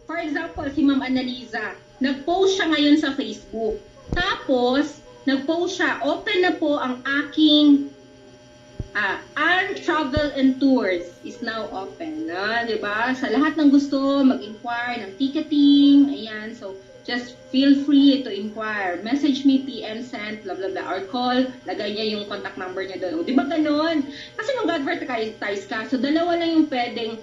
For example, si Ma'am Annalisa, nag-post siya ngayon sa Facebook. Tapos, nag-post siya, open na po ang aking Travel and Tours is now open. Diba? Sa lahat ng gusto, mag-inquire ng ticketing. Ayan, so just feel free to inquire. Message me, PM sent, blah, blah, blah, or call. Lagay niya yung contact number niya doon. O, diba ganun? Kasi nung advertise ka, so dalawa lang yung pwedeng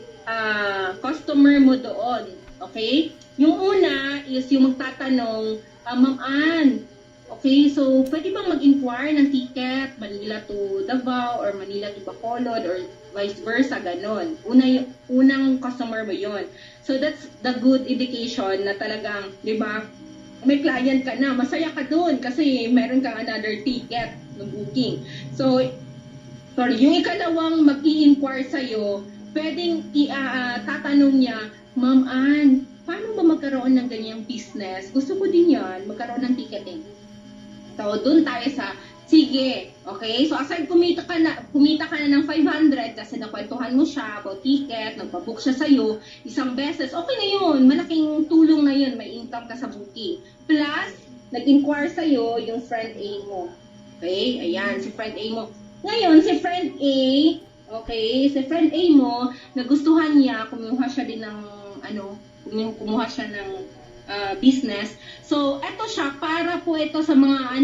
customer mo doon. Okay? Yung una is yung magtatanong, Ma'am Ann, okay, so pwede bang mag-inquire ng ticket Manila to Davao or Manila to Bacolod or vice versa, ganon. Unang customer mo yon. So that's the good indication na talagang, di ba, may client ka na, masaya ka doon kasi meron kang another ticket ng booking. So, yung ikalawang mag-i-inquire sa'yo, pwedeng tatanong niya, Ma'am Ann, paano ba magkaroon ng ganyang business? Gusto ko din yan, magkaroon ng ticketing. So, dun tayo sa, sige, okay? So, aside kumita ka na ng 500 kasi nakwentuhan mo siya about ticket, nagpabook siya sa'yo, isang beses, okay na yun, malaking tulong na yun, may income ka sa booking. Plus, nag-inquire sa'yo yung friend A mo. Okay? Ayan, si friend A mo. Ngayon, si friend A, okay, si friend A mo, nagustuhan niya, kumuha siya din ng, kumuha siya ng business. So, eto siya, para po ito sa mga,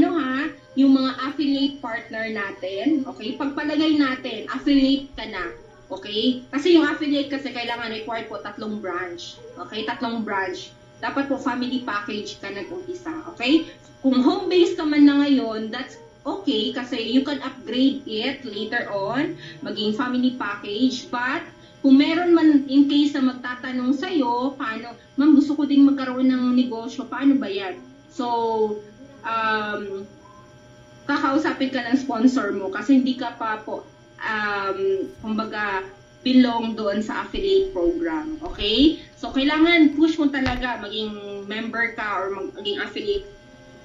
yung mga affiliate partner natin. Okay? Pagpalagay natin, affiliate ka na. Okay? Kasi yung affiliate kasi kailangan required po 3 branch. Okay? 3 branch. Dapat po family package ka nag-umpisa. Okay? Kung home-based ka man na ngayon, that's okay kasi you can upgrade it later on, maging family package. But, kung meron man in case na magtatanong sa'yo, paano, ma'am, gusto ko din magkaroon ng negosyo, paano ba yan? So, kakausapin ka ng sponsor mo kasi hindi ka pa po, kumbaga, belong doon sa affiliate program. Okay? So, kailangan push mo talaga, maging member ka or maging affiliate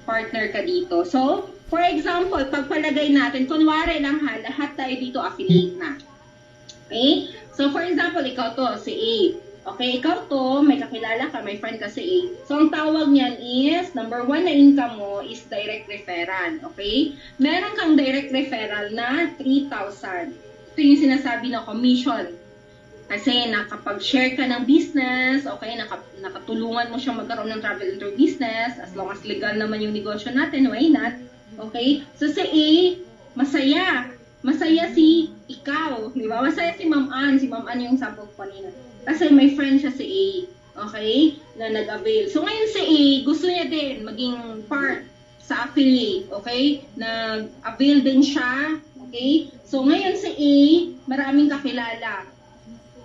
partner ka dito. So, for example, pagpalagay natin, kunwari lang lahat tayo dito affiliate na. Okay? So, for example, ikaw to, si A. Okay, ikaw to, may kakilala ka, may friend ka si A. So, ang tawag niyan is, number 1 na income mo is direct referral. Okay? Meron kang direct referral na 3,000. Ito yung sinasabi na commission. Kasi nakapag-share ka ng business, okay, nakatulungan mo siyang magkaroon ng travel and tour business, as long as legal naman yung negosyo natin, why not? Okay? So, si A, masaya. Masaya si ikaw, di ba? Masaya si Ma'am Ann. Si Ma'am Ann yung sample ko kanina. Kasi may friend siya si A, okay? Na nag-avail. So ngayon si A, gusto niya din maging part sa affiliate, okay? Nag-avail din siya, okay? So ngayon si A, maraming kakilala.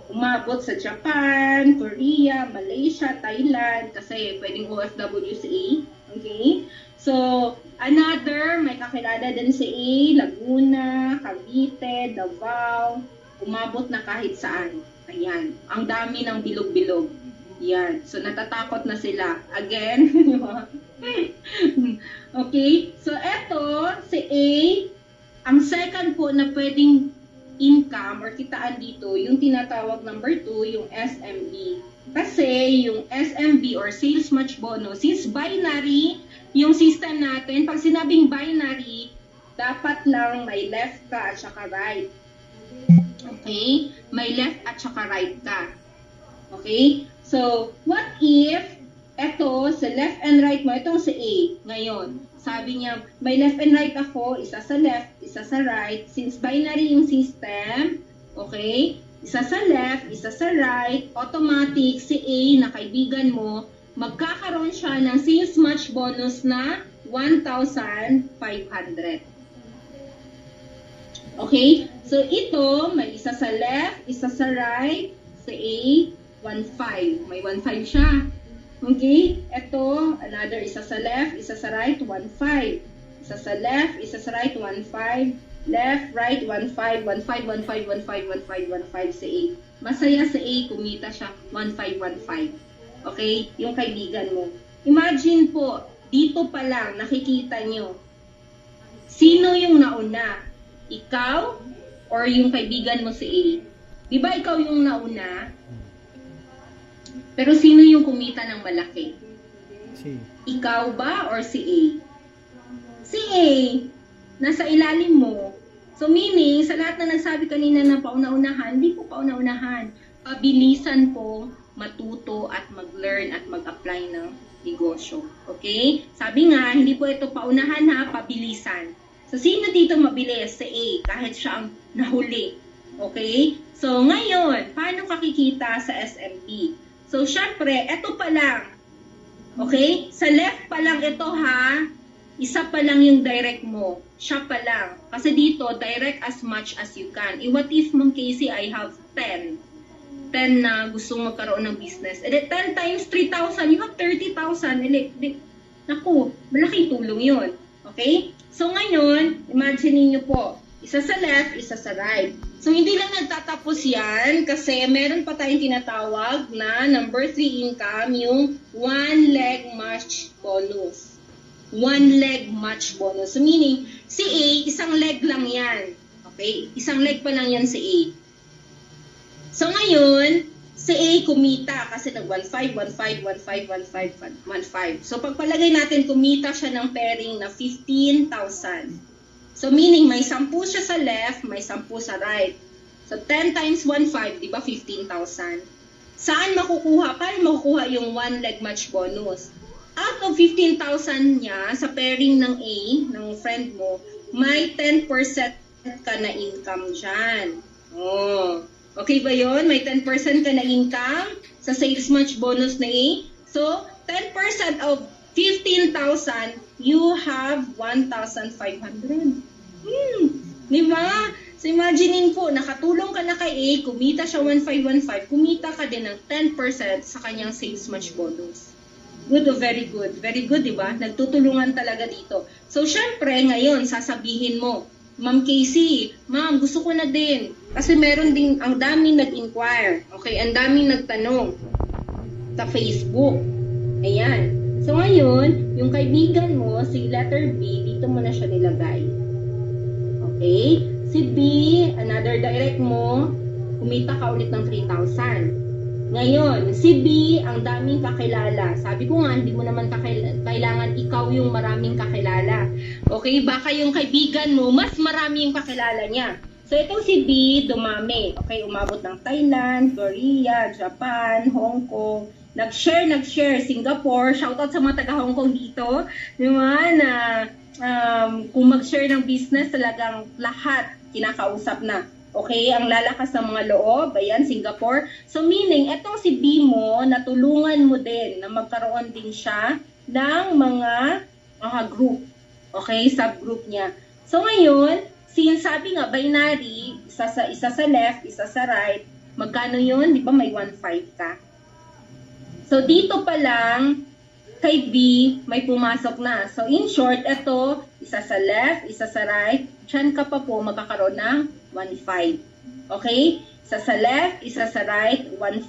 Umabot sa Japan, Korea, Malaysia, Thailand, kasi pwedeng OFW si A, okay? So, another, may kakilala din si A, Laguna, Cavite, Davao, umabot na kahit saan. Ayan, ang dami ng bilog-bilog. Yan, so natatakot na sila. Again, okay, so eto, si A, ang second po na pwedeng income or kitaan dito, yung tinatawag number 2, yung SMB. Kasi yung SMB or Sales Match Bonus, since binary, yung system natin, pag sinabing binary, dapat lang may left ka at saka right. Okay? May left at saka right ka. Okay? So, what if, eto, sa left and right mo, itong si A, ngayon, sabi niya, may left and right ako, isa sa left, isa sa right. Since binary yung system, okay, isa sa left, isa sa right, automatic, si A na kaibigan mo, magkakaroon siya ng sales match bonus na 1,500. Okay? So, ito, may isa sa left, isa sa right, sa A, 1,500. May 1,500 siya. Okay? Ito, another, isa sa left, isa sa right, 1,500. Isa sa left, isa sa right, 1,500. Left, right, 1,500, 1,500, 1,500, 1,500, 1,500 sa A. Masaya sa A, kumita siya 1,500, 1,500. Okay? Yung kaibigan mo. Imagine po, dito pa lang, nakikita nyo, sino yung nauna? Ikaw or yung kaibigan mo si A? Diba ikaw yung nauna? Pero sino yung kumita ng malaki? Si. Ikaw ba or si A? Si A. Nasa ilalim mo. So meaning, sa lahat na nagsabi kanina na pauna-unahan, hindi po pauna-unahan. Pabilisan po matuto at mag-learn at mag-apply ng negosyo. Okay? Sabi nga, hindi po ito paunahan ha, pabilisan. So sino dito mabilis? Si A, kahit siya ang nahuli. Okay? So ngayon, paano kakikita sa SMP? So syempre, ito pa lang. Okay? Sa left pa lang ito ha, isa pa lang yung direct mo. Siya pa lang. Kasi dito, direct as much as you can. What if, Ma'am Casey, I have 10? 10 na gustong magkaroon ng business. And then 10 times 3,000, you have 30,000. Naku, malaking tulong yun. Okay? So ngayon, imagine niyo po, isa sa left, isa sa right. So hindi lang nagtatapos yan kasi meron pa tayong tinatawag na number 3 income, yung one leg match bonus. One leg match bonus. So meaning, si A, isang leg lang yan. Okay? Isang leg pa lang yan si A. So ngayon, si A kumita kasi nag 1.5, 1.5, 1.5, 1.5, 1.5. So pagpalagay natin, kumita siya ng pairing na 15,000. So meaning, may 10 siya sa left, may 10 sa right. So 10 times 1.5, di ba 15,000? Saan makukuha? Paano makukuha yung one leg match bonus? Out of 15,000 niya sa pairing ng A, ng friend mo, may 10% ka na income dyan. Oh. Okay ba yun? May 10% ka na income sa sales match bonus na A. So, 10% of 15,000, you have 1,500. Di ba? So, imaginein po, nakatulong ka na kay A, kumita siya 1,515, kumita ka din ng 10% sa kanyang sales match bonus. Good o very good? Very good, di ba? Nagtutulungan talaga dito. So, syempre, ngayon, sasabihin mo, Ma'am Casey, Ma'am, gusto ko na din. Kasi meron din, ang daming nag-inquire. Okay, ang daming nagtanong sa Facebook. Ayan. So, ngayon, yung kaibigan mo, si letter B, dito mo na siya nilagay. Okay? Si B, another direct mo, kumita ka ulit ng 3,000. Ngayon, si B, ang daming kakilala. Sabi ko nga, hindi mo naman kailangan ikaw yung maraming kakilala. Okay? Baka yung kaibigan mo, mas marami yung kakilala niya. So, itong si B, dumami. Okay? Umabot ng Thailand, Korea, Japan, Hong Kong. Nag-share, Singapore. Shoutout sa mga taga-Hong Kong dito. Di ba? Na kung mag-share ng business, talagang lahat kinakausap na. Okay, ang lalakas ng mga loob, ayan, Singapore. So meaning, etong si B mo, natulungan mo din na magkaroon din siya ng mga group. Okay, subgroup niya. So ngayon, since sabi nga, binary, isa sa left, isa sa right, magkano yun? Di ba may 1.5 ka? So dito pa lang, kay B, may pumasok na. So in short, ito, isa sa left, isa sa right, dyan ka pa po magkakaroon ng 1.5. Okay? Isa sa left, isa sa right, 1.5.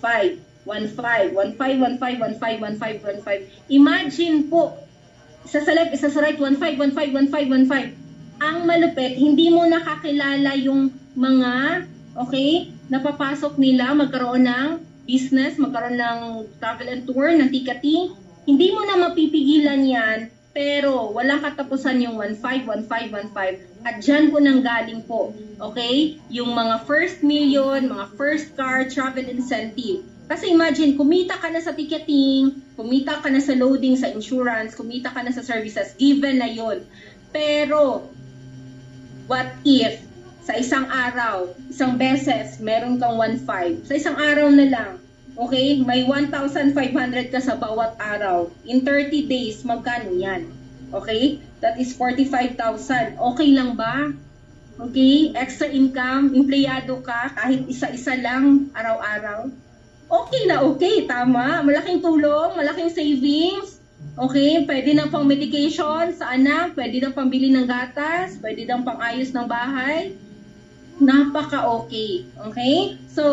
1.5, 1.5, 1.5, 1.5, 1.5, 1.5. Imagine po, isa sa left, isa sa right, 1.5, 1.5, 1.5, 1.5. Ang malupit, hindi mo nakakilala yung mga, okay, napapasok nila, magkaroon ng business, magkaroon ng travel and tour, ng ticketing. Hindi mo na mapipigilan yan, pero walang katapusan yung 1.5, 1.5, 1.5. At dyan po nang galing po, okay? Yung mga first million, mga first car, travel incentive. Kasi imagine, kumita ka na sa ticketing, kumita ka na sa loading, sa insurance, kumita ka na sa services, given na yon. Pero, what if, sa isang araw, isang beses, meron kang 1.5. Sa isang araw na lang, okay, may 1,500 ka sa bawat araw. In 30 days, magkano yan? Okay? That is 45,000. Okay lang ba? Okay? Extra income, empleyado ka, kahit isa-isa lang, araw-araw. Okay na okay, tama. Malaking tulong, malaking savings. Okay? Pwede na pang medication sa anak, pwede na pang bili ng gatas, pwede na pang ayos ng bahay. Napaka-okay. Okay? So,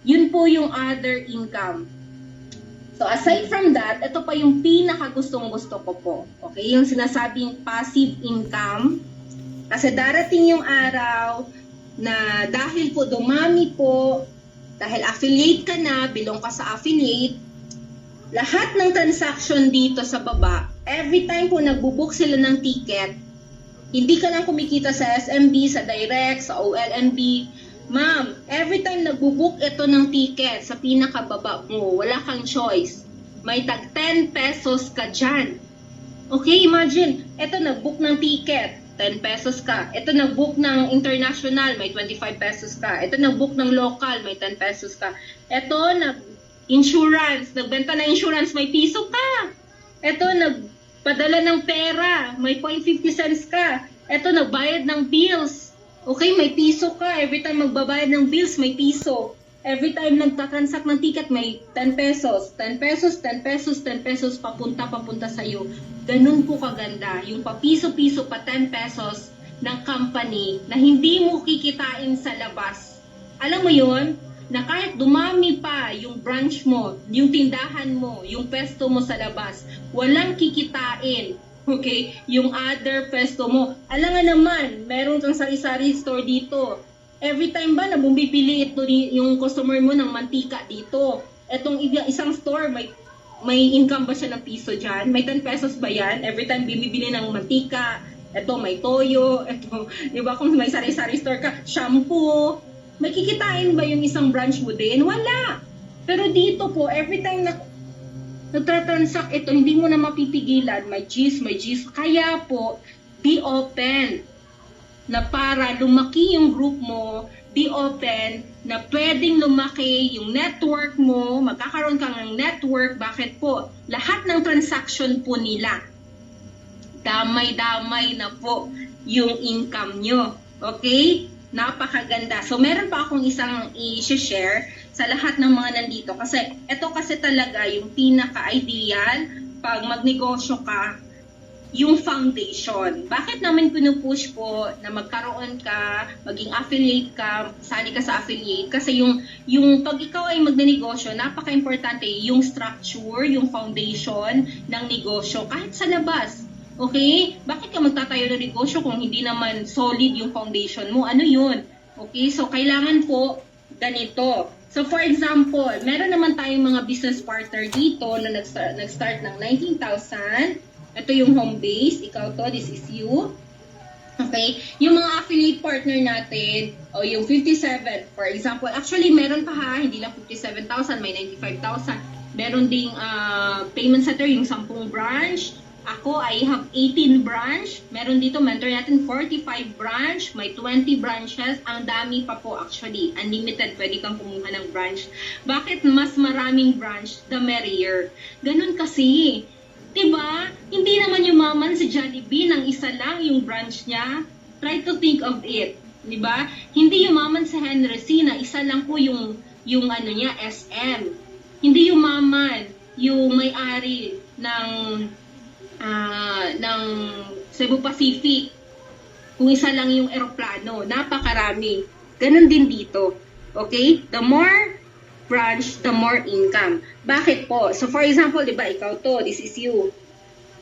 yun po yung other income. So, aside from that, ito pa yung pinaka-gustong-gusto ko po. Okay? Yung sinasabing passive income. Kasi darating yung araw na dahil po dumami po dahil affiliate ka na, belong ka sa affiliate, lahat ng transaction dito sa baba, every time po nagbubook sila ng ticket, hindi ka lang kumikita sa SMB, sa Direct, sa OLNB. Ma'am, every time nagbubook ito ng ticket sa pinakababa mo, wala kang choice. May tag 10 pesos ka dyan. Okay, imagine, ito nagbook ng ticket, 10 pesos ka. Ito nagbook ng international, may 25 pesos ka. Ito nagbook ng local, may 10 pesos ka. Ito nag-insurance, nagbenta ng insurance, may piso ka. Ito nagpadala ng pera, may 0.50 cents ka. Ito nagbayad ng bills. Okay, may piso ka. Every time magbabayad ng bills, may piso. Every time nagtatransact ng ticket, may 10 pesos. 10 pesos, 10 pesos, 10 pesos, papunta sa'yo. Ganun po kaganda. Yung papiso-piso pa 10 pesos ng company na hindi mo kikitain sa labas. Alam mo yun? Na kahit dumami pa yung branch mo, yung tindahan mo, yung pesto mo sa labas, walang kikitain. Okay? Yung other pesto mo. Alam nga naman, meron kang sari-sari store dito. Every time ba na bumibili ito yung customer mo ng mantika dito? Etong isang store, may income ba siya ng piso dyan? May 10 pesos ba yan? Every time bumibili ng mantika, eto may toyo, eto, di ba kung may sari-sari store ka, shampoo, may kikitain ba yung isang branch mo din? Wala. Pero dito po, every time na nagtatransact ito, hindi mo na mapipigilan, may gist. Kaya po, be open na para lumaki yung group mo, be open na pwedeng lumaki yung network mo, magkakaroon ka ng network. Bakit po? Lahat ng transaction po nila, damay-damay na po yung income nyo. Okay? Napakaganda. So, meron pa akong isang i-share sa lahat ng mga nandito. Kasi, ito kasi talaga yung pinaka-ideal pag magnegosyo ka, yung foundation. Bakit namin pinupush po na magkaroon ka, maging affiliate ka, sali ka sa affiliate? Kasi yung pag ikaw ay magnenegosyo, napaka-importante yung structure, yung foundation ng negosyo, kahit sa labas. Okay? Bakit ka magtatayo ng negosyo kung hindi naman solid yung foundation mo? Ano yun? Okay? So, kailangan po ganito. So, for example, meron naman tayong mga business partner dito na nag-start ng 19,000. Ito yung home base. Ikaw to, this is you. Okay? Yung mga affiliate partner natin, o yung 57, for example, actually meron pa ha, hindi lang 57,000, may 95,000. Meron ding payment center, yung 10 branch. Ako, I have 18 branch. Meron dito, mentor natin, 45 branch. May 20 branches. Ang dami pa po actually. Unlimited, pwede kang kumuha ng branch. Bakit mas maraming branch, the merrier? Ganun kasi. Diba? Hindi naman yumaman si Jollibee ng isa lang yung branch niya. Try to think of it. Diba? Hindi yumaman si Henry C na isa lang po yung ano niya, SM. Hindi yumaman yung may-ari ng Cebu Pacific. Kung isa lang yung eroplano. Napakarami. Ganon din dito. Okay? The more branch, the more income. Bakit po? So, for example, di ba, ikaw to, this is you.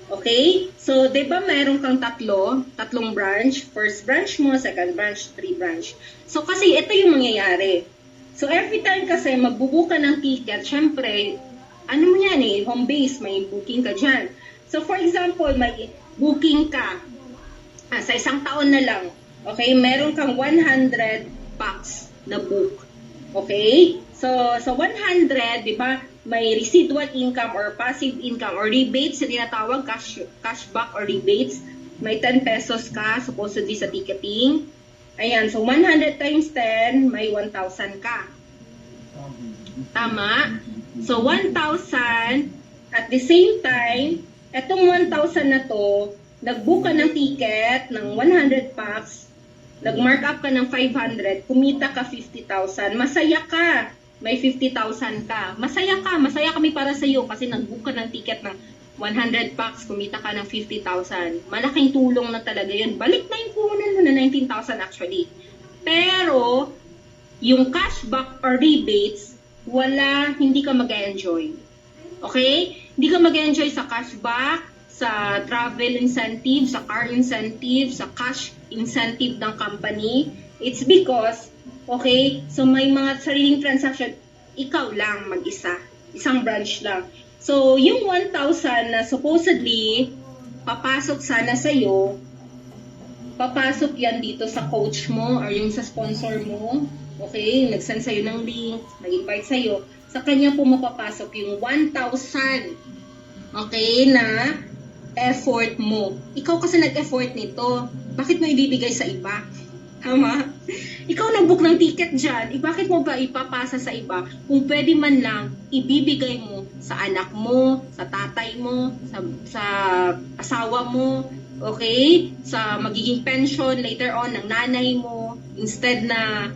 Okay? So, di ba, meron kang tatlong branch. First branch mo, second branch, three branch. So, kasi ito yung mangyayari. So, every time kasi magbubuka ng ticket, syempre, ano mo yan eh, home base, may booking ka dyan. So, for example, may booking ka sa isang taon na lang. Okay? Meron kang 100 packs na book. Okay? So 100, di ba, may residual income or passive income or rebates, na tinatawag cashback or rebates. May 10 pesos ka, supposedly sa ticketing. Ayan, so 100 times 10, may 1,000 ka. Tama? So 1,000, at the same time, etong 1,000 na to, nag-book ka ng ticket ng 100 packs, nag-mark up ka ng 500, kumita ka 50,000, masaya ka. May 50,000 ka. Masaya kami para sa iyo kasi nag-book ka ng ticket ng 100 packs, kumita ka ng 50,000. Malaking tulong na talaga yun. Balik na yung puhunan mo na 19,000 actually. Pero, yung cashback or rebates, hindi ka mag-enjoy. Okay? Hindi ka mag-enjoy sa cashback, sa travel incentive, sa car incentive, sa cash incentive ng company. It's because, okay, so may mga sariling transaction, ikaw lang mag-isa. Isang branch lang. So, yung 1,000 na supposedly papasok sana sa'yo, papasok yan dito sa coach mo or yung sa sponsor mo. Okay, nag-send sa'yo ng link, nag-invite sa'yo. Sa kanya po mapapasok yung 1,000. Okay, na effort mo. Ikaw kasi nag-effort nito. Bakit mo ibibigay sa iba? Tama? Ikaw nag-book ng ticket dyan. Bakit mo ba ipapasa sa iba kung pwede man lang ibibigay mo sa anak mo, sa tatay mo, sa asawa mo, okay? Sa magiging pension later on ng nanay mo, instead na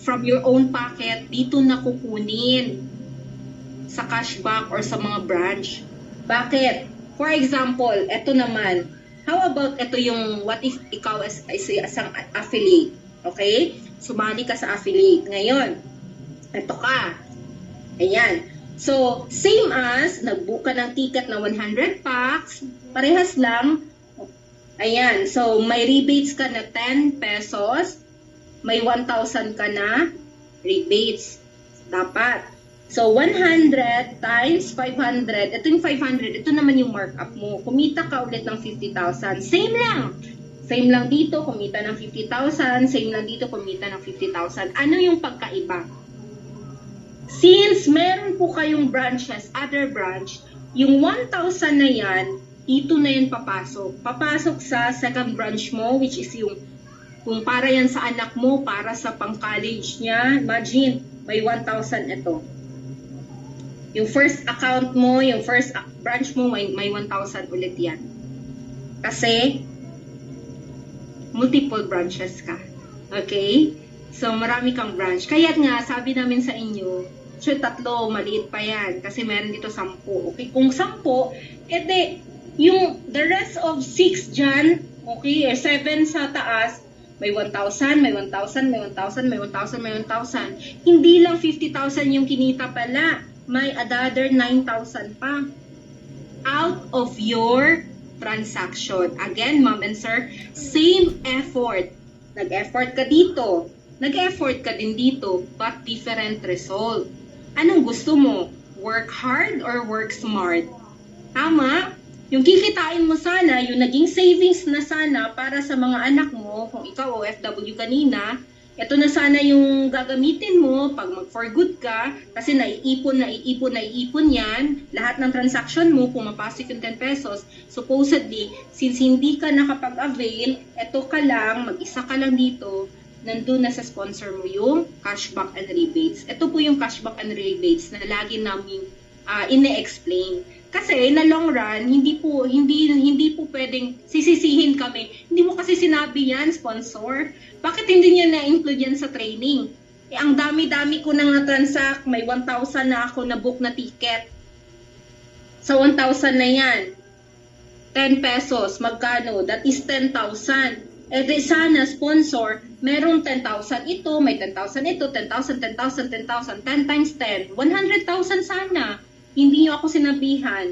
from your own pocket, dito na kukunin sa cashback or sa mga branch. Bakit? For example, eto naman, how about ito yung what if ikaw as isang affiliate, okay? Sumali ka sa affiliate. Ngayon, eto ka. Ayan. So, same as, nag-book ka ng ticket na 100 packs, parehas lang. Ayan. So, may rebates ka na 10 pesos, may 1,000 ka na rebates. Dapat. So, 100 times 500, ito yung 500, ito naman yung markup mo. Kumita ka ulit ng 50,000. Same lang. Same lang dito, kumita ng 50,000. Same lang dito, kumita ng 50,000. Ano yung pagkaiba? Since meron po kayong branches, other branch, yung 1,000 na yan, dito na yan papasok. Papasok sa second branch mo, which is yung kung para yan sa anak mo, para sa pang-college niya. Imagine, may 1,000 ito. Yung first account mo, yung first branch mo, may 1,000 ulit yan. Kasi, multiple branches ka. Okay? So, marami kang branch. Kaya nga, sabi namin sa inyo, sure, 3, maliit pa yan. Kasi meron dito 10. Okay? Kung 10, edi, yung the rest of 6 dyan, okay, or 7 sa taas, may 1,000, may 1,000, may 1,000, may 1,000, may 1,000. Hindi lang 50,000 yung kinita pala. May another 9,000 pa out of your transaction. Again, ma'am and sir, same effort. Nag-effort ka dito. Nag-effort ka din dito, but different result. Anong gusto mo? Work hard or work smart? Tama? Yung kikitain mo sana, yung naging savings na sana para sa mga anak mo, kung ikaw OFW kanina, ito na sana yung gagamitin mo pag mag-for good ka, kasi naiipon yan, lahat ng transaction mo, pumapasok yung 10 pesos, supposedly, since hindi ka nakapag-avail, ito ka lang, mag-isa ka lang dito, nandun na sa sponsor mo yung cashback and rebates. Ito po yung cashback and rebates na lagi namin ine-explain. Kasi na long run, hindi po pwedeng sisisihin kami. Hindi mo kasi sinabi yan, sponsor. Bakit hindi niya na-include yan sa training? Eh, ang dami-dami ko nang na-transact, may 1,000 na ako na book na ticket. Sa 1,000 na yan, 10 pesos, magkano? That is 10,000. Eh di sana, sponsor, merong 10,000 ito, may 10,000 ito, 10,000, 10,000, 10,000, 10 times 10, 100,000 sana. Hindi nyo ako sinabihan.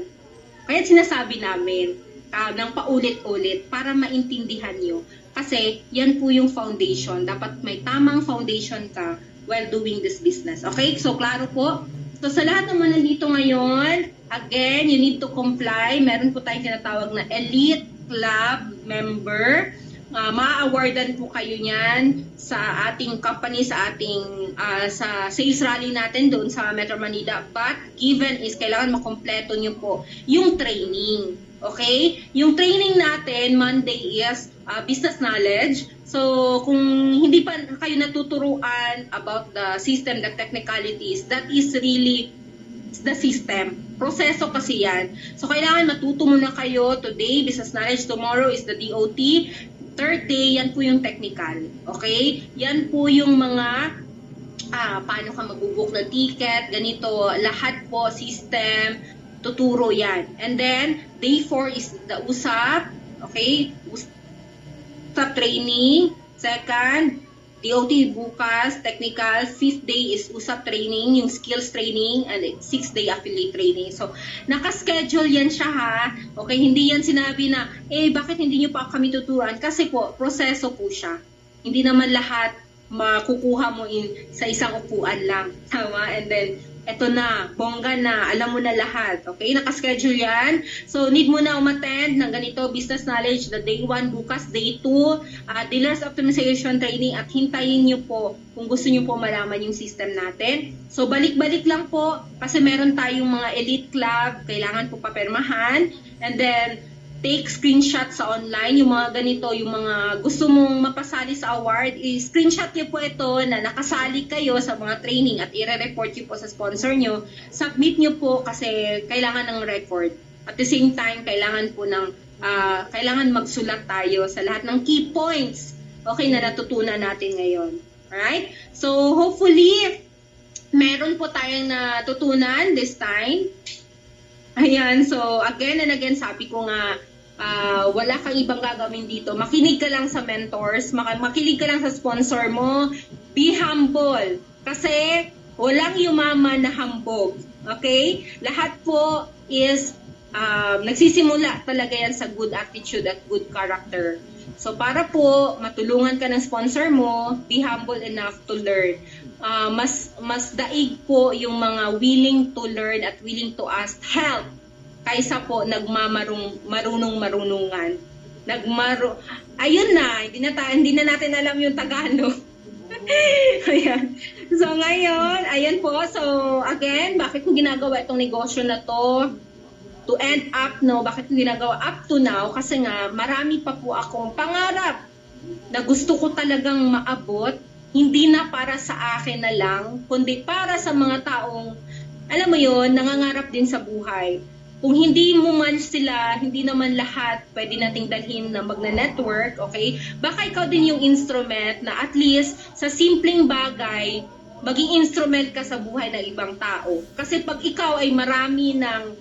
Kaya sinasabi namin ng paulit-ulit para maintindihan nyo. Kasi yan po yung foundation. Dapat may tamang foundation ka while doing this business. Okay? So, klaro po. So, sa lahat naman nandito ngayon, again, you need to comply. Meron po tayong tinatawag na Elite Club member. Ma-awardan po kayo niyan sa ating company, sa ating sa sales rally natin doon sa Metro Manila. But given is kailangan makompleto niyo po yung training. Okay? Yung training natin Monday is business knowledge. So kung hindi pa kayo natuturuan about the system, the technicalities, that is really the system. Proseso kasi yan. So kailangan matuto muna kayo today, business knowledge. Tomorrow is the DOT. Third day, yan po yung technical. Okay? Yan po yung mga paano ka mag-book ng ticket, ganito, lahat po, system, tuturo yan. And then, day 4 is the usap. Okay? Usap training. Second, DOT bukas, technical. 5th day is usap training, yung skills training, and 6th day affiliate training. So, nakaschedule yan siya ha. Okay, hindi yan sinabi na, bakit hindi nyo pa kami tuturuan? Kasi po, proseso po siya. Hindi naman lahat makukuha mo sa isang upuan lang. Tama? And then, eto na, bongga na, alam mo na lahat. Okay? Nakaschedule yan. So, need mo na umattend ng ganito, business knowledge, the day 1, bukas, day 2, dealers optimization training, at hintayin nyo po kung gusto nyo po malaman yung system natin. So, balik-balik lang po, kasi meron tayong mga elite club, kailangan po papermahan, and then, take screenshot sa online, yung mga ganito, yung mga gusto mong mapasali sa award, i-screenshot nyo po ito na nakasali kayo sa mga training at i-report nyo po sa sponsor nyo. Submit nyo po kasi kailangan ng record. At the same time, kailangan po kailangan magsulat tayo sa lahat ng key points, okay, na natutunan natin ngayon. Alright? So, hopefully, meron po tayong natutunan this time. Ayan, so again and again, sabi ko nga, wala kang ibang gagawin dito. Makinig ka lang sa mentors, makinig ka lang sa sponsor mo. Be humble. Kasi walang yumaman na hambog. Okay? Lahat po is nagsisimula talaga yan sa good attitude at good character. So para po matulungan ka ng sponsor mo, be humble enough to learn. Mas daig po yung mga willing to learn at willing to ask help kaysa po marunong-marunungan. Ayun na, hindi na natin alam yung Tagalog. Ayan. So ngayon, ayan po. So again, bakit ko ginagawa itong negosyo na to? To end up, no? Bakit ko ginagawa up to now? Kasi nga, marami pa po akong pangarap na gusto ko talagang maabot. Hindi na para sa akin na lang, kundi para sa mga taong, alam mo yon, nangangarap din sa buhay. Kung hindi mo man sila, hindi naman lahat pwede nating dalhin na magna-network, okay? Baka ikaw din yung instrument na at least sa simpleng bagay, maging instrument ka sa buhay ng ibang tao. Kasi pag ikaw ay marami ng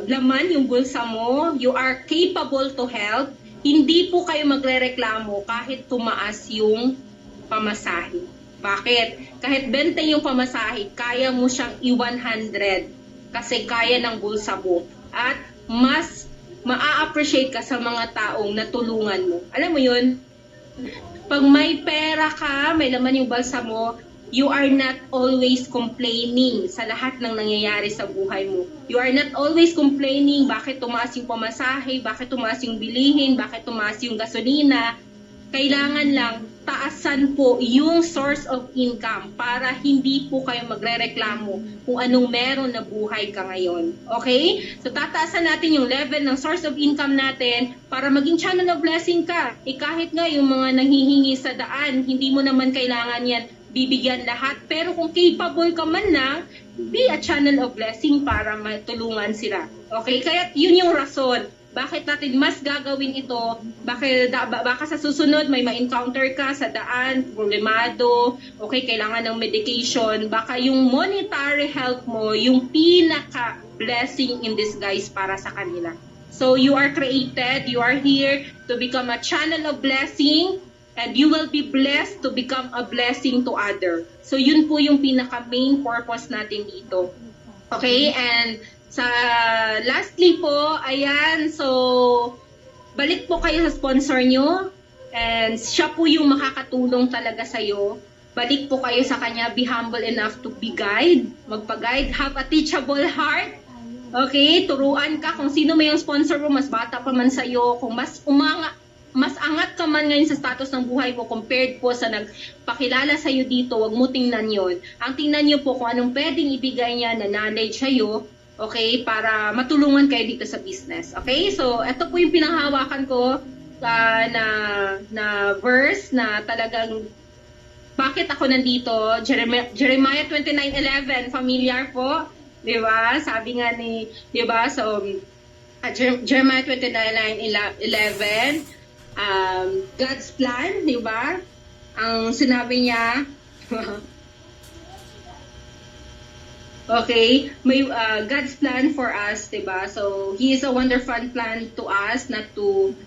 laman yung bulsa mo, you are capable to help, hindi po kayo magrereklamo kahit tumaas yung pamasahe. Bakit? Kahit 20 yung pamasahe, kaya mo siyang i-100 kasi kaya ng bulsa mo. At mas maa-appreciate ka sa mga taong natulungan mo. Alam mo yun? Pag may pera ka, may laman yung bulsa mo, you are not always complaining sa lahat ng nangyayari sa buhay mo. You are not always complaining bakit tumaas yung pamasahe, bakit tumaas yung bilihin, bakit tumaas yung gasolina. Kailangan lang taasan po yung source of income para hindi po kayo magrereklamo kung anong meron na buhay ka ngayon. Okay? So tataasan natin yung level ng source of income natin para maging channel of blessing ka. Kahit nga yung mga nanghihingi sa daan, hindi mo naman kailangan yan bibigyan lahat. Pero kung capable ka man lang, be a channel of blessing para matulungan sila. Okay? Kaya yun yung rason. Bakit natin mas gagawin ito? Baka sa susunod may ma-encounter ka sa daan, problemado, okay, kailangan ng medication. Baka yung monetary help mo, yung pinaka-blessing in disguise para sa kanila. So you are created, you are here to become a channel of blessing, and you will be blessed to become a blessing to other. So yun po yung pinaka-main purpose natin dito. Okay, and sa lastly po, ayan, so balik po kayo sa sponsor nyo and siya po yung makakatulong talaga sa'yo. Balik po kayo sa kanya, be humble enough to be guide, magpa-guide, have a teachable heart. Okay, turuan ka kung sino may yung sponsor mo, mas bata pa man sa'yo, kung mas angat ka man ngayon sa status ng buhay mo compared po sa nagpakilala sa'yo dito, wag mo tingnan yon. Ang tingnan nyo po kung anong pwedeng ibigay niya na knowledge sa'yo, okay, para matulungan kayo dito sa business. Okay, so ito po yung pinanghawakan ko na verse na talagang bakit ako nandito. Jeremiah 29:11, familiar po, di ba? Sabi nga ni, di ba? So Jeremiah 29:11, God's plan, di ba? Ang sinabi niya, okay, may God's plan for us, 'di ba? So He is a wonderful plan to us, not to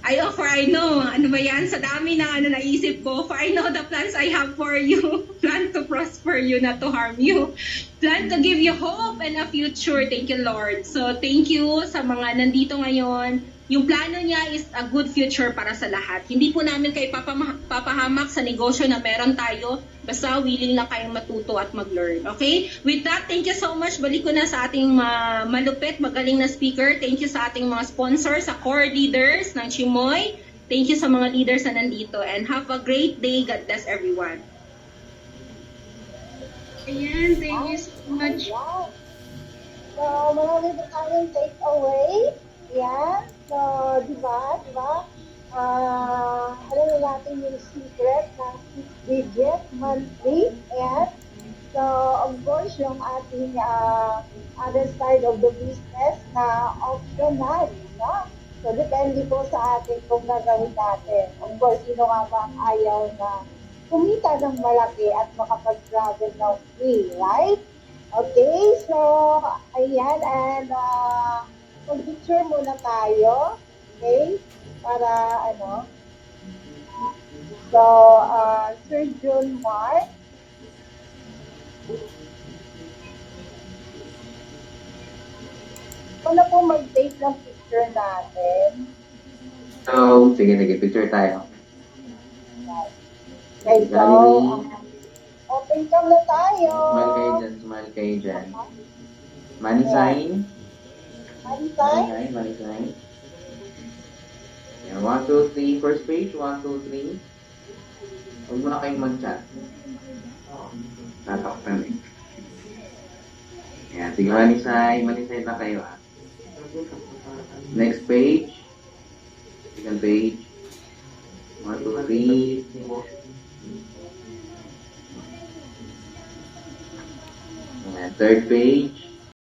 I know, ano ba yan? Sa dami ng naisip ko, for I know the plans I have for you, plan to prosper you, not to harm you, plan to give you hope and a future. Thank you, Lord. So thank you sa mga nandito ngayon. yung plano niya is a good future para sa lahat. Hindi po namin kayo papahamak sa negosyo na meron tayo, basta willing lang kayong matuto at mag-learn. Okay? With that, thank you so much. Balik ko na sa ating malupit, magaling na speaker. Thank you sa ating mga sponsors, sa core leaders ng Chimoy. Thank you sa mga leaders na nandito. And have a great day. God bless everyone. Ayan, thank you so much. So, marami po tayong take away. Yan. So, di ba? Alam na natin yung secret na 6-digit monthly. Ayan. So, of course, yung ating other side of the business na optional. No? So, depende po sa atin kung gagawin natin. Of course, sino nga ba ang ayaw na kumita ng malaki at makapag-travel ng free, right? Okay, so, ayan, and mag-picture muna tayo, okay? Para, so, Sir John Mark. Ano po mag-take ng picture natin? So, sige, picture tayo. Okay, so, open cam na tayo. Smile kayo dyan. Money sign. Money sign. Yan, 1, 2, 3. First page, 1, 2, 3. Huwag mo na kayong mag-chat. Tatakpan eh. Yan, sige, money sign na kayo ah. Next page. Second page. 1, 2, 3. And third page.